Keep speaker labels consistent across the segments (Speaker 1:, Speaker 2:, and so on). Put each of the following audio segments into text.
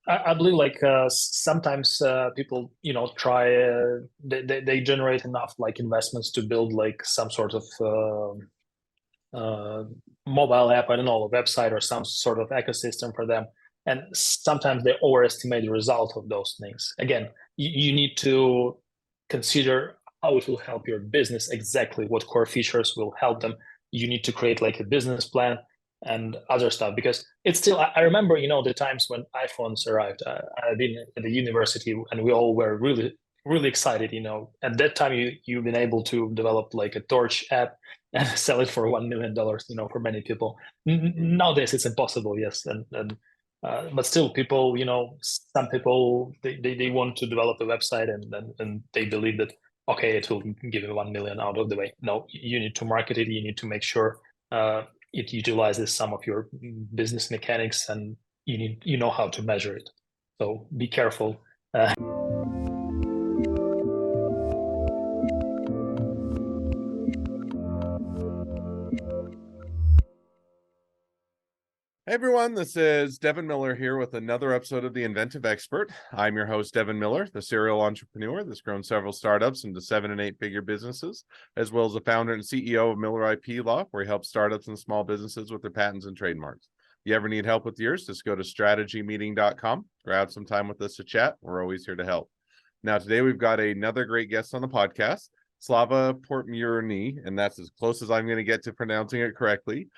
Speaker 1: I believe like sometimes people, try they generate enough like investments to build like some sort of uh, mobile app, I don't know, a website or some sort of ecosystem for them. And sometimes they overestimate the result of those things. Again, you need to consider how it will help your business, exactly what core features will help them. You need to create like a business plan and other stuff because it's still, I remember, the times when iPhones arrived. I've been at the university and we all were really, really excited. At that time, you've been able to develop like a Torch app and sell it for $1 million, for many people. Nowadays, it's impossible, yes. But still, people, some people, they want to develop a website and they believe that, okay, it will give you 1 million out of the way. No, you need to market it. You need to make sure it utilizes some of your business mechanics and you know how to measure it. So be careful.
Speaker 2: Hey everyone, this is Devin Miller here with another episode of The Inventive Expert. I'm your host, Devin Miller, the serial entrepreneur that's grown several startups into 7- and 8-figure businesses, as well as the founder and CEO of Miller IP Law, where he helps startups and small businesses with their patents and trademarks. If you ever need help with yours, just go to strategymeeting.com, grab some time with us to chat. We're always here to help. Now, today we've got another great guest on the podcast, Slava Podmurnyi, and that's as close as I'm going to get to pronouncing it correctly.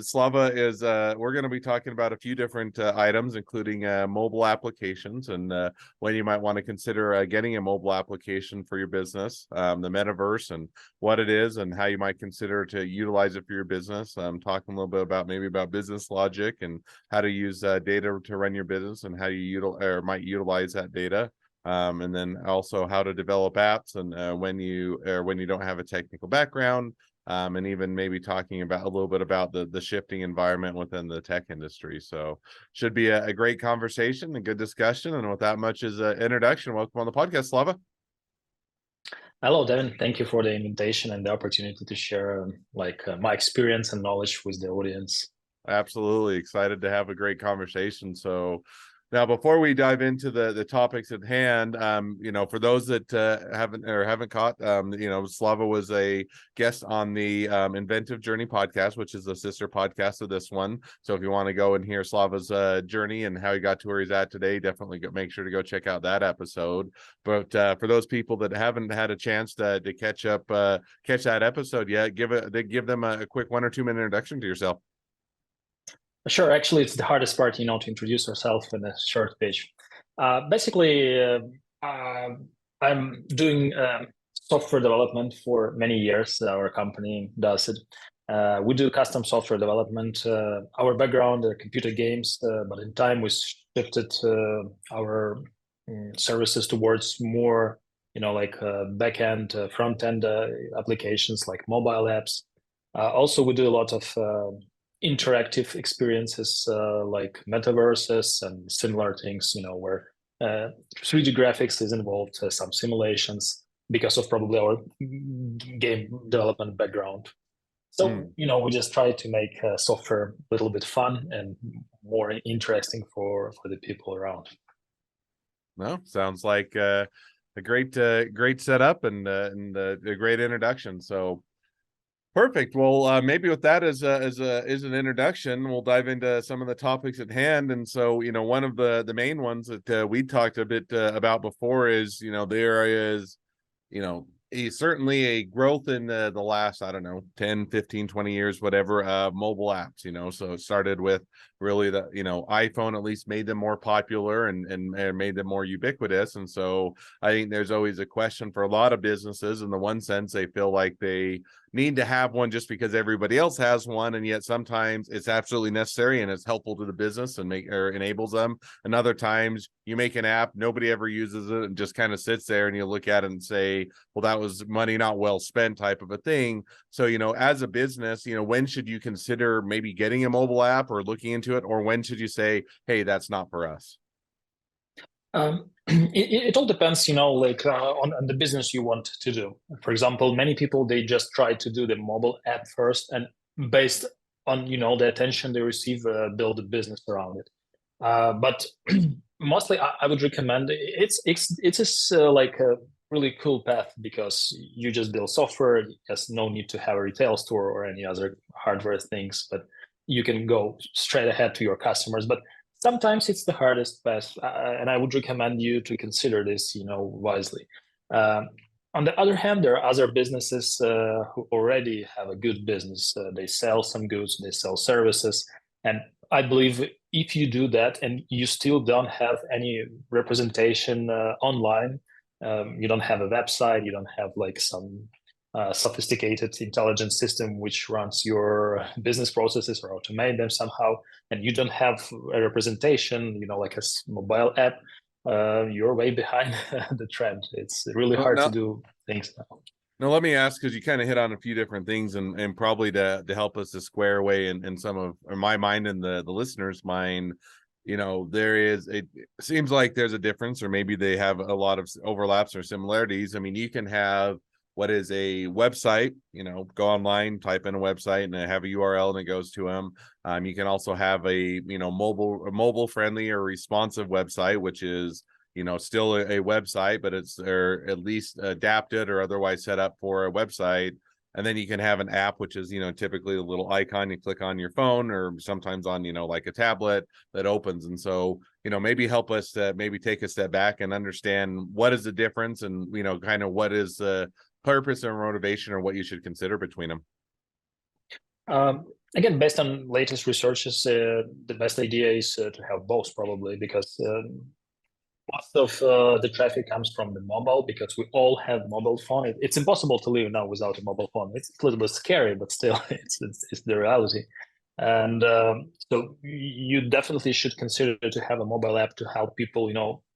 Speaker 2: Slava is, we're going to be talking about a few different items, including mobile applications and when you might want to consider getting a mobile application for your business, the metaverse and what it is and how you might consider to utilize it for your business. Talking a little bit about maybe about business logic and how to use data to run your business and how you might utilize that data. And then also how to develop apps and when you don't have a technical background, and even maybe talking about a little bit about the shifting environment within the tech industry. So should be a great conversation and good discussion. And with that much as an introduction, welcome on the podcast, Slava.
Speaker 1: Hello, Devin. Thank you for the invitation and the opportunity to share my experience and knowledge with the audience.
Speaker 2: Absolutely excited to have a great conversation. So now, before we dive into the topics at hand, for those that haven't caught, Slava was a guest on the Inventive Journey podcast, which is a sister podcast of this one. So if you want to go and hear Slava's journey and how he got to where he's at today, definitely make sure to go check out that episode. But for those people that haven't had a chance to catch that episode yet, give them a quick 1 or 2 minute introduction to yourself.
Speaker 1: Sure. Actually, it's the hardest part, to introduce yourself in a short pitch. Basically, I'm doing software development for many years. Our company does it. We do custom software development. Our background, computer games, but in time we shifted our services towards more, back-end, front-end applications like mobile apps. Also, we do a lot of interactive experiences like metaverses and similar things, where 3D graphics is involved, some simulations because of probably our game development background. So, we just try to make software a little bit fun and more interesting for the people around.
Speaker 2: No, sounds like a great setup and a great introduction. So perfect. Well, maybe with that as an introduction, we'll dive into some of the topics at hand. And so, one of the main ones that we talked a bit about before is, there is, certainly a growth in the last, 10, 15, 20 years, whatever, mobile apps, so it started with really the, iPhone at least made them more popular and made them more ubiquitous. And so I think there's always a question for a lot of businesses. In the one sense, they feel like they need to have one just because everybody else has one, and yet sometimes it's absolutely necessary and it's helpful to the business and enables them. And other times you make an app, nobody ever uses it and just kind of sits there and you look at it and say, well, that was money not well spent type of a thing. So, as a business, when should you consider maybe getting a mobile app or looking into it, or when should you say, hey, that's not for us?
Speaker 1: It all depends, on the business you want to do. For example, many people, they just try to do the mobile app first, and based on, the attention they receive, build a business around it. But mostly I would recommend it's like a really cool path because you just build software. There's no need to have a retail store or any other hardware things, but you can go straight ahead to your customers. But sometimes it's the hardest path, and I would recommend you to consider this, wisely. Um, on the other hand, there are other businesses who already have a good business. They sell some goods, they sell services, and I believe if you do that and you still don't have any representation online, you don't have a website, you don't have like some sophisticated intelligent system which runs your business processes or automate them somehow, and you don't have a representation, like a mobile app, you're way behind the trend. It's really hard to
Speaker 2: Now,
Speaker 1: do things now.
Speaker 2: now let me ask, because you kind of hit on a few different things, and probably to help us to square away in some of or my mind and the listeners' mind, it seems like there's a difference, or maybe they have a lot of overlaps or similarities. I mean, you can have what is a website, go online, type in a website, and have a URL, and it goes to them. You can also have a mobile friendly or responsive website, which is still a website, but it's or at least adapted or otherwise set up for a website. And then you can have an app, which is typically a little icon you click on your phone, or sometimes on like a tablet that opens. And so maybe help us to maybe take a step back and understand what is the difference, and kind of what is the purpose or motivation, or what you should consider between them.
Speaker 1: Again, based on latest researches, the best idea is to have both, probably, because most of the traffic comes from the mobile, because we all have mobile phone. It's impossible to live now without a mobile phone. It's a little bit scary, but still, it's the reality. And so you definitely should consider to have a mobile app to help people,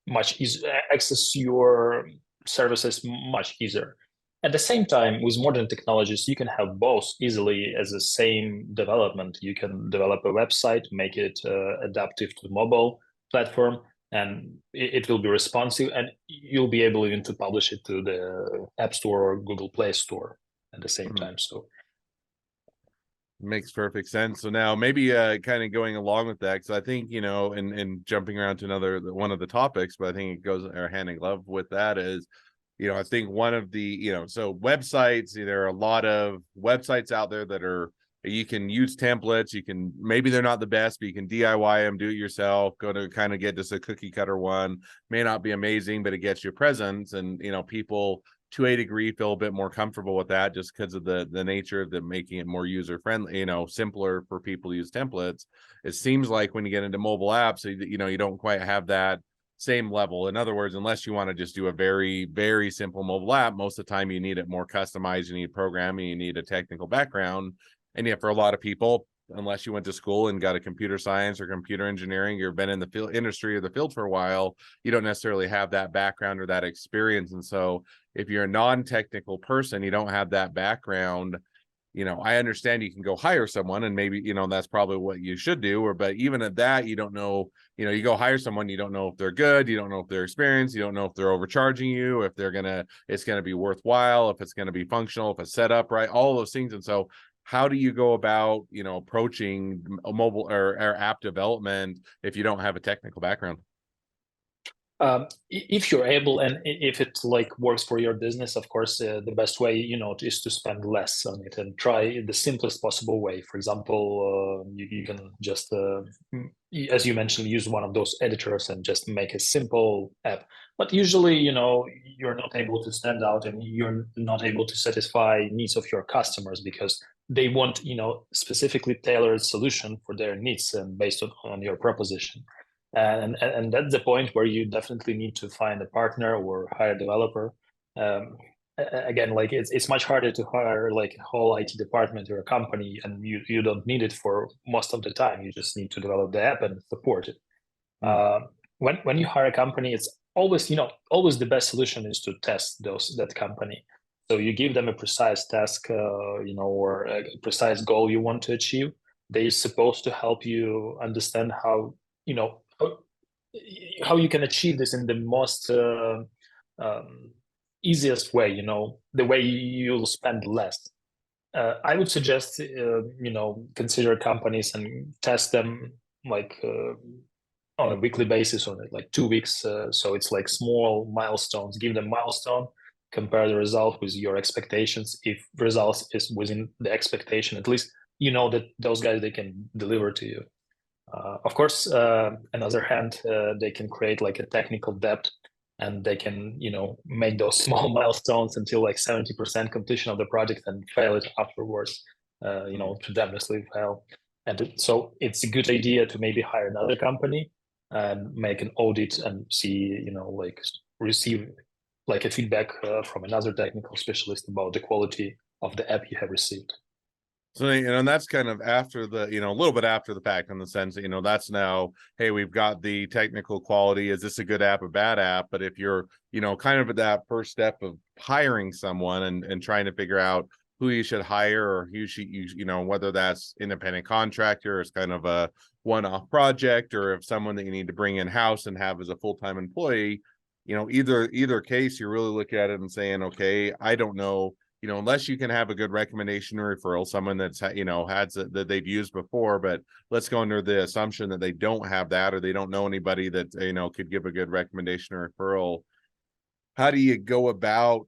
Speaker 1: much easier access your services much easier. At the same time, with modern technologies, you can have both easily as the same development. You can develop a website, make it adaptive to the mobile platform, and it will be responsive, and you'll be able even to publish it to the App Store or Google Play Store at the same time. So
Speaker 2: makes perfect sense. So now maybe kind of going along with that, because I think and jumping around to another one of the topics, but I think it goes hand in glove with that is I think one of the so websites, there are a lot of websites out there that are, you can use templates, maybe they're not the best, but you can DIY them, do it yourself, go to kind of get just a cookie cutter one. May not be amazing, but it gets you presence, and people to a degree feel a bit more comfortable with that, just because of the nature of the making it more user friendly, simpler for people to use templates. It seems like when you get into mobile apps, you don't quite have that same level. In other words, unless you want to just do a very, very simple mobile app, most of the time you need it more customized, you need programming, you need a technical background. And yet for a lot of people, unless you went to school and got a computer science or computer engineering, you've been in the field industry or the field for a while, you don't necessarily have that background or that experience. And so if you're a non-technical person, you don't have that background, I understand you can go hire someone, and maybe, that's probably what you should do, but even at that, you don't know, you go hire someone, you don't know if they're good, you don't know if they're experienced, you don't know if they're overcharging you, if it's going to be worthwhile, if it's going to be functional, if it's set up right, all those things. And so how do you go about, approaching a mobile or app development if you don't have a technical background?
Speaker 1: If you're able, and if it like works for your business, of course, the best way, is to spend less on it and try the simplest possible way. For example, you can just, as you mentioned, use one of those editors and just make a simple app. But usually, you're not able to stand out, and you're not able to satisfy needs of your customers, because they want, specifically tailored solution for their needs and based on your proposition. And that's the point where you definitely need to find a partner or hire a developer. Again, like it's much harder to hire like a whole IT department or a company, and you don't need it for most of the time. You just need to develop the app and support it. When you hire a company, it's always always the best solution is to test that company. So you give them a precise task, or a precise goal you want to achieve. They're supposed to help you understand how how you can achieve this in the most easiest way, the way you'll spend less. I would suggest, consider companies and test them like on a weekly basis or like 2 weeks. So it's like small milestones. Give them milestone, compare the result with your expectations. If results is within the expectation, at least you know that those guys, they can deliver to you. Of course, another hand, they can create like a technical debt, and they can, make those small milestones until like 70% completion of the project and fail it afterwards, tremendously fail. And so it's a good idea to maybe hire another company and make an audit and see, like receive like a feedback from another technical specialist about the quality of the app you have received.
Speaker 2: So, and that's kind of after the, a little bit after the fact, in the sense that, that's now, hey, we've got the technical quality. Is this a good app, a bad app? But if you're, kind of at that first step of hiring someone and trying to figure out who you should hire, or who should whether that's independent contractor, is kind of a one-off project, or if someone that you need to bring in-house and have as a full-time employee, either case, you're really looking at it and saying, okay, I don't know, unless you can have a good recommendation or referral, someone that's, had that they've used before, but let's go under the assumption that they don't have that, or they don't know anybody that, could give a good recommendation or referral. How do you go about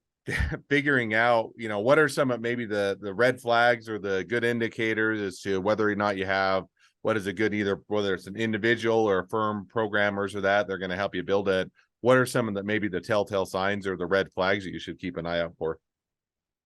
Speaker 2: figuring out, what are some of maybe the red flags or the good indicators as to whether or not you have what is a good, either whether it's an individual or firm programmers or that they're going to help you build it? What are some of the maybe the telltale signs or the red flags that you should keep an eye out for?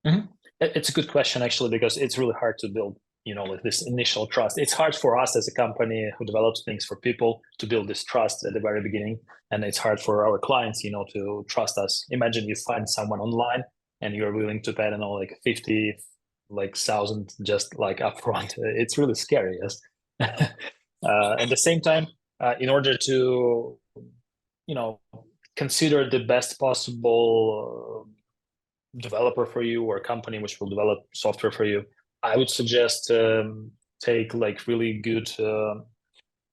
Speaker 1: Mm-hmm. It's a good question, actually, because it's really hard to build, like this initial trust. It's hard for us as a company who develops things for people to build this trust at the very beginning. And it's hard for our clients, to trust us. Imagine you find someone online and you're willing to pay, I don't know, like 50, like thousand, just like upfront. It's really scary, yes. At the same time, in order to, consider the best possible developer for you, or a company which will develop software for you, I would suggest take like really good.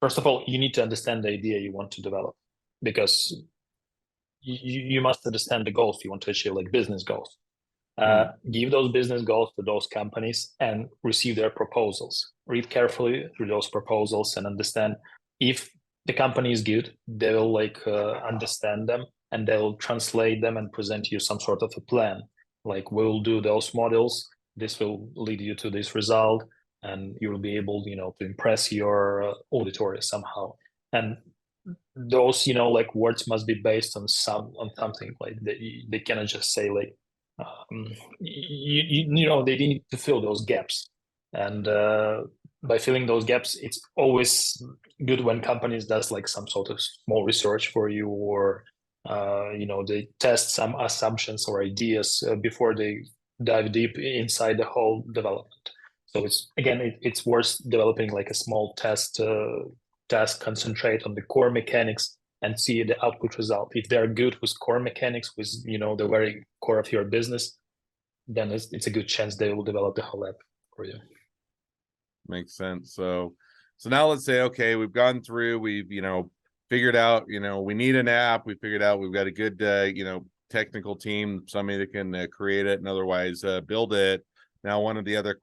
Speaker 1: First of all, you need to understand the idea you want to develop, because you must understand the goals you want to achieve, like business goals. Give those business goals to those companies and receive their proposals. Read carefully through those proposals and understand if the company is good, they will understand them, and they'll translate them and present you some sort of a plan. Like, we'll do those models, this will lead you to this result, and you will be able, to impress your auditory somehow. And those, like words must be based on something. Like they cannot just say like, they need to fill those gaps. And by filling those gaps, it's always good when companies does like some sort of small research for you, or they test some assumptions or ideas before they dive deep inside the whole development. So it's worth developing like a small task, concentrate on the core mechanics and see the output result. If they're good with core mechanics, with the very core of your business, then it's a good chance they will develop the whole app for you.
Speaker 2: Makes sense. So now let's say, okay, we've gone through, we've figured out, we need an app. We figured out we've got a good technical team, somebody that can create it and otherwise build it. Now, one of the other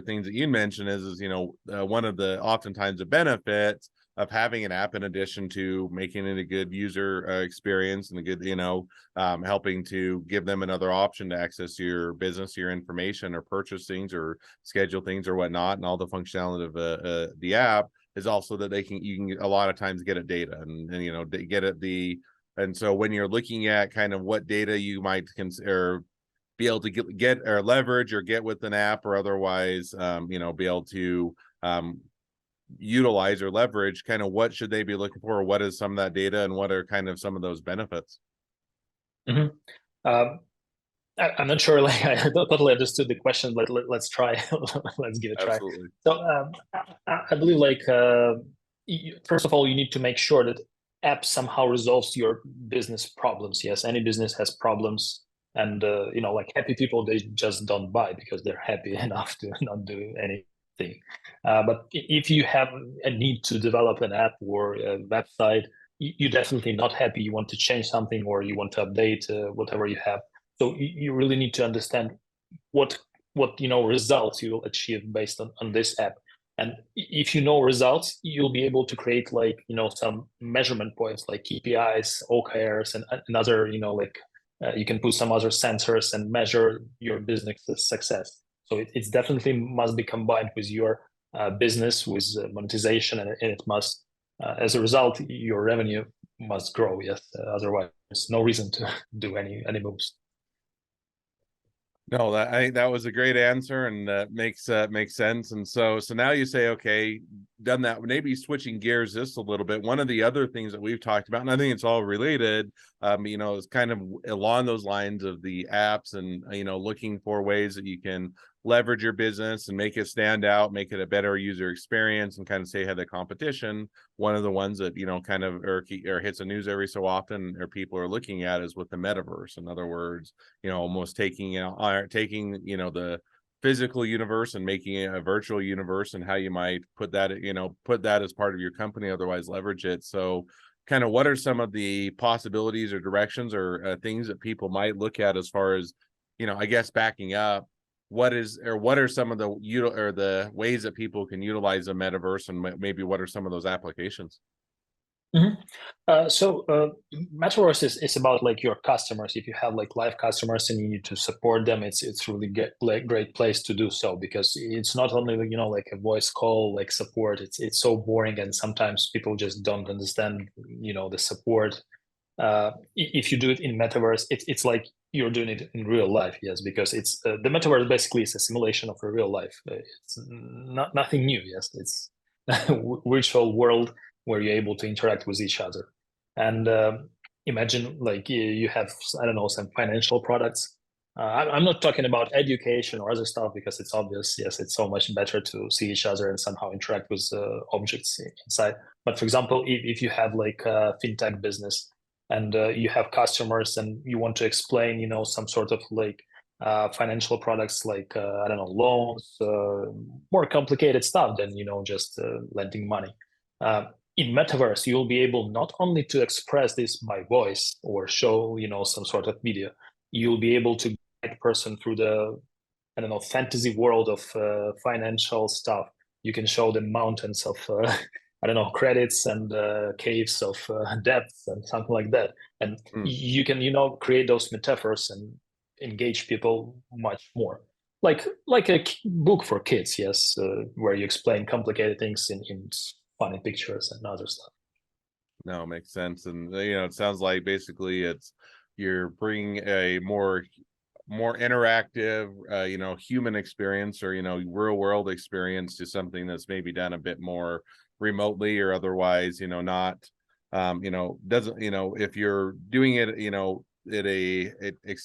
Speaker 2: things that you mentioned is one of the oftentimes the benefits of having an app, in addition to making it a good user experience and a good, helping to give them another option to access your business, your information, or purchase things or schedule things or whatnot, and all the functionality of the app, is also that you can a lot of times get at data and get at and so when you're looking at kind of what data you might consider be able to get or leverage or get with an app, or otherwise be able to utilize or leverage, kind of what should they be looking for, or what is some of that data, and what are kind of some of those benefits?
Speaker 1: Mm-hmm. I'm not sure, like I totally understood the question, but let's try. Let's give it a try.
Speaker 2: Absolutely.
Speaker 1: So I believe like first of all, you need to make sure that app somehow resolves your business problems. Yes, any business has problems, and like happy people, they just don't buy because they're happy enough to not do anything. But if you have a need to develop an app or a website, you're definitely not happy. You want to change something, or you want to update whatever you have. So you really need to understand what results you will achieve based on this app. And if you know results, you'll be able to create like, some measurement points like KPIs, OKRs, and other, you can put some other sensors and measure your business's success. So it's definitely must be combined with your business, with monetization, and it must, as a result, your revenue must grow. Yes, otherwise, there's no reason to do any moves.
Speaker 2: No, that was a great answer, and makes sense. And so now you say, okay, done that. Maybe switching gears just a little bit. One of the other things that we've talked about, and I think it's all related, is kind of along those lines of the apps, and looking for ways that you can leverage your business and make it stand out, make it a better user experience, and kind of stay ahead of the competition. One of the ones that kind of or hits the news every so often, or people are looking at, is with the metaverse. In other words, almost taking the physical universe and making it a virtual universe, and how you might put that as part of your company, otherwise leverage it. So kind of what are some of the possibilities or directions or things that people might look at as far as, I guess, backing up, what are some of the ways that people can utilize the metaverse, and maybe what are some of those applications?
Speaker 1: Mhm. Metaverse is about like your customers. If you have like live customers and you need to support them, it's really great place to do so, because it's not only like a voice call like support. It's so boring, and sometimes people just don't understand the support. If you do it in metaverse, it's like you're doing it in real life. Yes, because it's the metaverse basically is a simulation of a real life. It's nothing new. Yes, it's virtual world where you're able to interact with each other. And imagine like you have, I don't know, some financial products. I'm not talking about education or other stuff, because it's obvious. Yes, it's so much better to see each other and somehow interact with objects inside. But for example, if you have like a fintech business, and you have customers, and you want to explain, some sort of like financial products, like I don't know, loans, more complicated stuff than just lending money. Uh, in metaverse, you'll be able not only to express this by voice or show some sort of video. You'll be able to guide person through the, I don't know, fantasy world of financial stuff. You can show them mountains of I don't know, credits, and caves of debts and something like that. And you can create those metaphors and engage people much more, like a book for kids. Yes, where you explain complicated things in funny pictures and other stuff.
Speaker 2: No, makes sense. And it sounds like basically you're bringing a more interactive, human experience, or real world experience, to something that's maybe done a bit more remotely, or otherwise not doesn't, if you're doing it at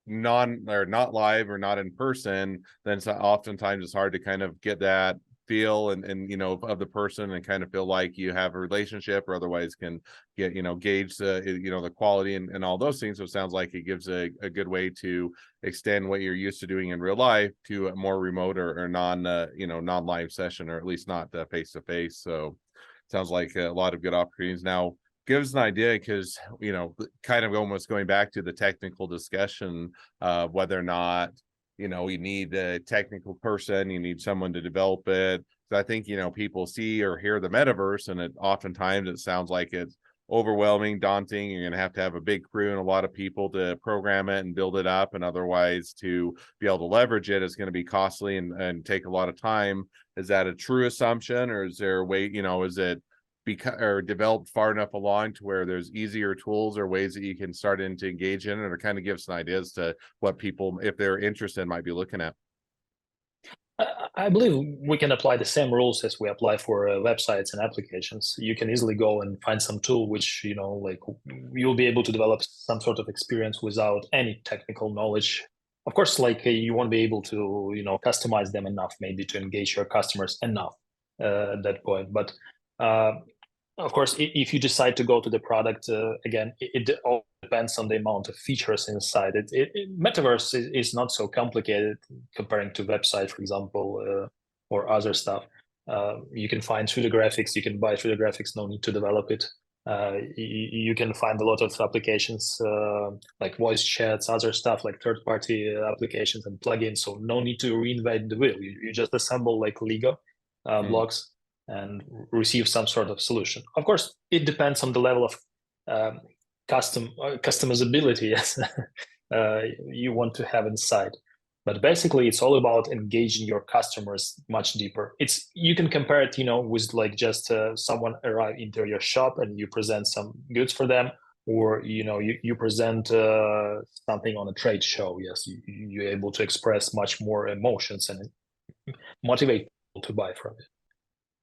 Speaker 2: non or not live or not in person, then oftentimes it's hard to kind of get that feel and of the person, and kind of feel like you have a relationship, or otherwise can get gauge the quality and all those things. So it sounds like it gives a good way to extend what you're used to doing in real life to a more remote or non non-live session, or at least not face to face. So sounds like a lot of good opportunities. Now give us an idea, because kind of almost going back to the technical discussion of whether or not you need a technical person, you need someone to develop it. So I think people see or hear the metaverse, and oftentimes it sounds like it's overwhelming, daunting. You're going to have a big crew and a lot of people to program it and build it up, and otherwise to be able to leverage it is going to be costly and take a lot of time. Is that a true assumption, or is there a way, is it developed far enough along to where there's easier tools or ways that you can start to engage in it, or kind of give some ideas to what people, if they're interested, might be looking at?
Speaker 1: I believe we can apply the same rules as we apply for websites and applications. You can easily go and find some tool which, like you'll be able to develop some sort of experience without any technical knowledge. Of course, like you won't be able to, customize them enough, maybe to engage your customers enough at that point. But of course, if you decide to go to the product, again, it all depends on the amount of features inside it. Metaverse is not so complicated comparing to website, for example, or other stuff. You can find 3D graphics, you can buy 3D graphics, no need to develop it. You can find a lot of applications like voice chats, other stuff like third-party applications and plugins. So no need to reinvent the wheel. You just assemble like Lego, blocks and receive some sort of solution. Of course, it depends on the level of customizability yes, you want to have inside. But basically, it's all about engaging your customers much deeper. You can compare it, with like just someone arrive into your shop and you present some goods for them, or you present something on a trade show. Yes, you're able to express much more emotions and motivate people to buy from it.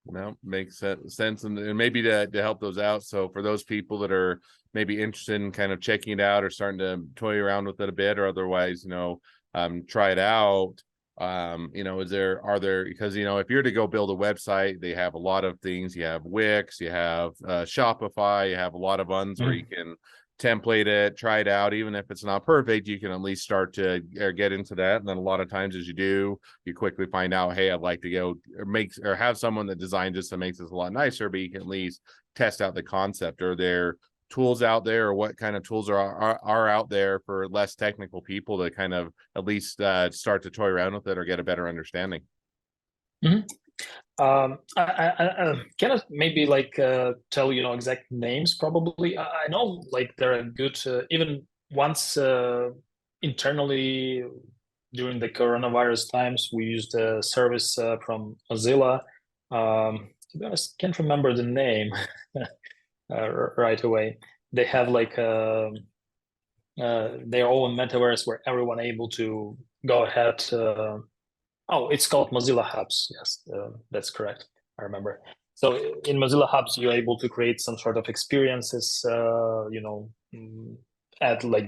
Speaker 2: No, makes sense, and maybe to help those out. So for those people that are maybe interested in kind of checking it out or starting to toy around with it a bit, or otherwise, try it out. Are there because if you're to go build a website, they have a lot of things. You have Wix, you have Shopify, you have a lot of ones where you can template it, try it out. Even if it's not perfect, you can at least start to get into that. And then a lot of times as you do, you quickly find out, hey, I'd like to go or have someone that designs this that makes this a lot nicer, but you can at least test out the concept. Are there tools out there, or what kind of tools are out there for less technical people to kind of at least start to toy around with it or get a better understanding?
Speaker 1: I cannot maybe tell exact names. Probably I know there are good even once internally during the coronavirus times we used a service from Mozilla. To be honest, can't remember the name right away. They have their own metaverse where everyone able to go ahead. It's called Mozilla Hubs. Yes, that's correct. I remember. So in Mozilla Hubs, you're able to create some sort of experiences, add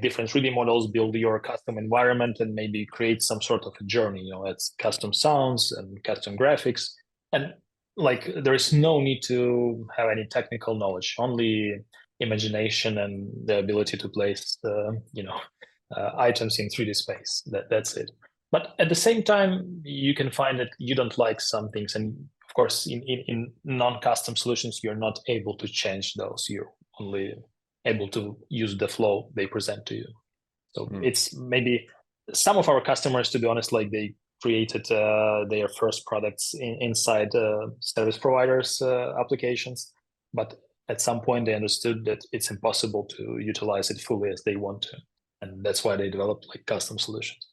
Speaker 1: different 3D models, build your custom environment, and maybe create some sort of a journey. It's custom sounds and custom graphics. And there is no need to have any technical knowledge, only imagination and the ability to place, items in 3D space. That's it. But at the same time, you can find that you don't like some things. And of course, in non-custom solutions, you're not able to change those. You're only able to use the flow they present to you. So it's maybe some of our customers, to be honest, they created their first products inside service providers' applications. But at some point, they understood that it's impossible to utilize it fully as they want to. And that's why they developed custom solutions.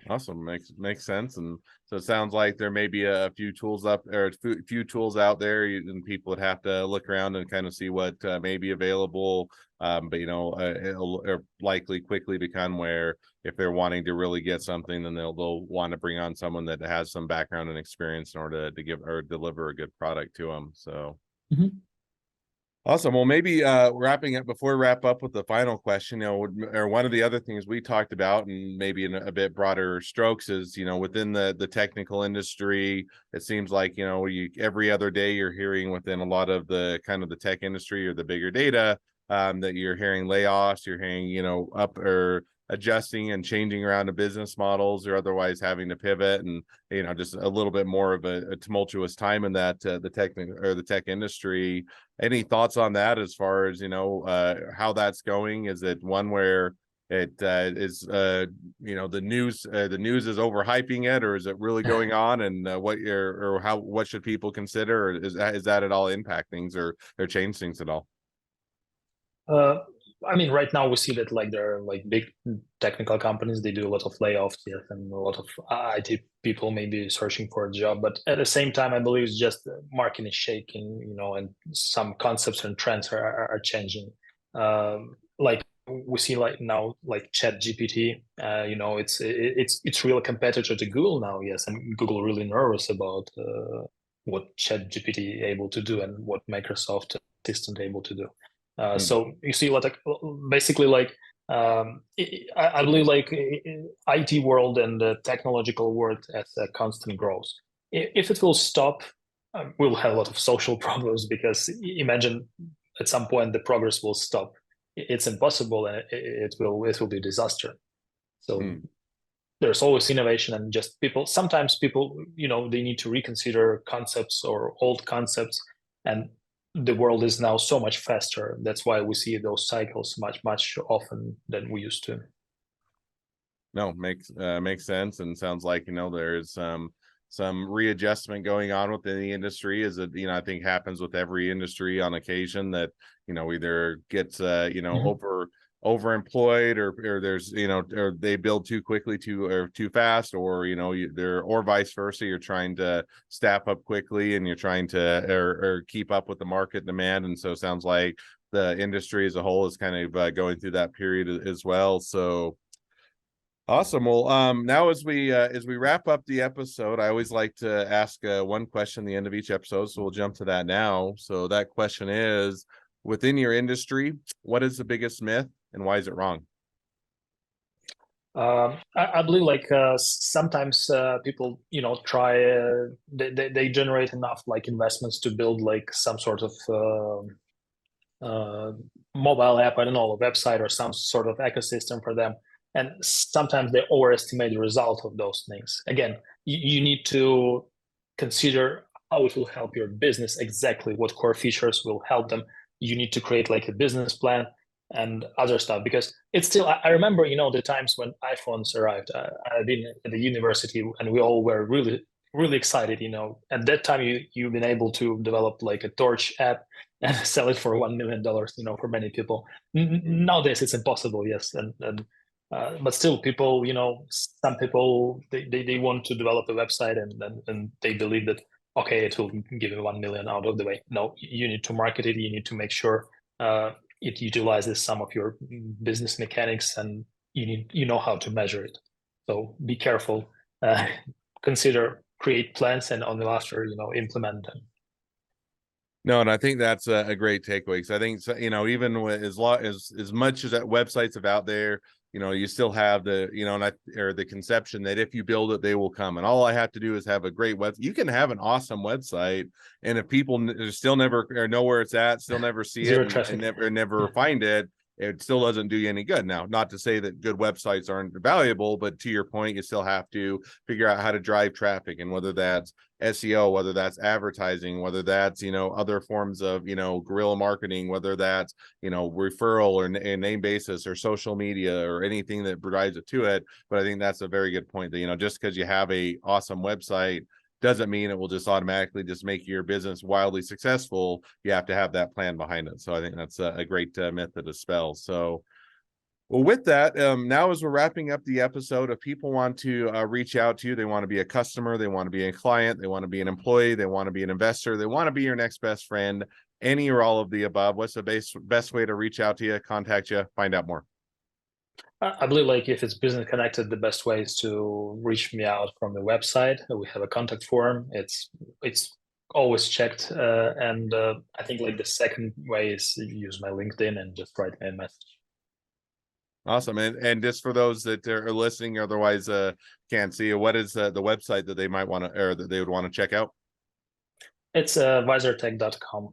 Speaker 2: Awesome. Makes sense. And so it sounds like there may be a few tools out there and people would have to look around and kind of see what may be available. But it'll likely quickly become where if they're wanting to really get something, then they'll want to bring on someone that has some background and experience in order to give or deliver a good product to them. So awesome. Well, maybe wrapping up before we wrap up with the final question, or one of the other things we talked about, and maybe in a bit broader strokes, is within the technical industry, it seems like every other day you're hearing within a lot of the kind of the tech industry or the bigger data that you're hearing layoffs, you're hearing up or adjusting and changing around the business models, or otherwise having to pivot, and just a little bit more of a tumultuous time in that the tech industry. Any thoughts on that as far as how that's going? Is it one where it is the news is overhyping it, or is it really going on? And what should people consider? Or is that at all impact things or change things at all?
Speaker 1: I mean, right now we see that there are big technical companies. They do a lot of layoffs, yes, and a lot of IT people may be searching for a job. But at the same time, I believe it's just the market is shaking, and some concepts and trends are changing. We see now, Chat GPT. It's real competitor to Google now, yes, and Google really nervous about what Chat GPT able to do and what Microsoft Assistant able to do. So you see basically I believe IT world and the technological world as a constant growth. If it will stop, we'll have a lot of social problems, because imagine at some point the progress will stop. It's impossible, and it will be a disaster. So there's always innovation, and just sometimes people they need to reconsider concepts or old concepts, and the world is now so much faster. That's why we see those cycles much often than we used to.
Speaker 2: No, makes sense, and sounds like there's some readjustment going on within the industry. Is it, I think happens with every industry on occasion, that either gets overemployed, or there's or they build too quickly, too fast, or or vice versa. You're trying to staff up quickly and you're trying to or keep up with the market demand. And so it sounds like the industry as a whole is kind of going through that period as well. So awesome. Well, now as we wrap up the episode, I always like to ask one question at the end of each episode. So we'll jump to that now. So that question is, within your industry, what is the biggest myth and why is it wrong?
Speaker 1: I believe sometimes people try they generate enough investments to build some sort of mobile app, I don't know, a website or some sort of ecosystem for them, and sometimes they overestimate the result of those things. Again, you need to consider how it will help your business, exactly what core features will help them. You need to create a business plan and other stuff, because it's still, I remember the times when iPhones arrived. I've been at the university and we all were really excited. At that time you've been able to develop a torch app and sell it for $1 million, for many people. Nowadays it's impossible, yes. And but still people, some people, they want to develop a website and they believe that, okay, it will give you 1 million out of the way. No, you need to market it. You need to make sure it utilizes some of your business mechanics, and you know how to measure it. So be careful, consider, create plans, and only after implement them.
Speaker 2: No, and I think that's a great takeaway, because I think even with as much as that websites are out there, you still have the or the conception that if you build it, they will come, and all I have to do is have a great web. You can have an awesome website, and if people still never or know where it's at, still never see it, and never find it, it still doesn't do you any good. Now, not to say that good websites aren't valuable, but to your point, you still have to figure out how to drive traffic, and whether that's SEO, whether that's advertising, whether that's other forms of guerrilla marketing, whether that's referral or name basis or social media or anything that drives it to it. But I think that's a very good point, that just because you have a awesome website doesn't mean it will just automatically just make your business wildly successful. You have to have that plan behind it. So I think that's a great myth to dispel. So, well, with that, now as we're wrapping up the episode, if people want to reach out to you, they want to be a customer, they want to be a client, they want to be an employee, they want to be an investor, they want to be your next best friend, any or all of the above, what's the best way to reach out to you, contact you, find out more?
Speaker 1: I believe if it's business connected, the best way is to reach me out from the website. We have a contact form. It's always checked, and I think the second way is use my LinkedIn and just write me a message.
Speaker 2: Awesome. And just for those that are listening, otherwise can't see, what is the website that they might want to, or that they would want to check out?
Speaker 1: It's visortech.com.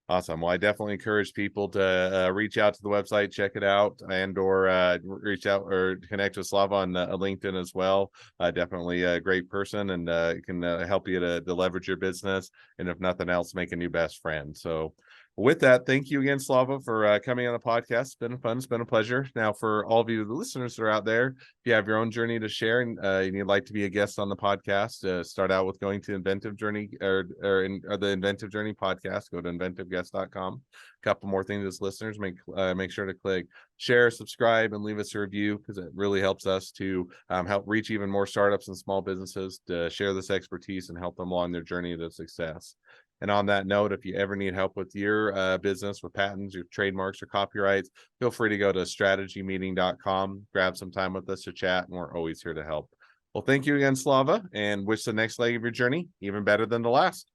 Speaker 2: Awesome. Well, I definitely encourage people to reach out to the website, check it out, and or reach out or connect with Slava on LinkedIn as well. Definitely a great person, and can help you to leverage your business, and if nothing else, make a new best friend. So with that, thank you again, Slava, for coming on the podcast. It's been fun. It's been a pleasure. Now, for all of you, the listeners that are out there, if you have your own journey to share and you'd like to be a guest on the podcast, start out with going to Inventive Journey or the Inventive Journey podcast. Go to inventiveguest.com. A couple more things as listeners, make sure to click share, subscribe, and leave us a review, because it really helps us to help reach even more startups and small businesses, to share this expertise and help them along their journey to success. And on that note, if you ever need help with your business, with patents, your trademarks, or copyrights, feel free to go to strategymeeting.com, grab some time with us to chat, and we're always here to help. Well, thank you again, Slava, and wish the next leg of your journey even better than the last.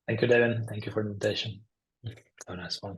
Speaker 1: Thank you, Devin. Thank you for the invitation. Have a nice one.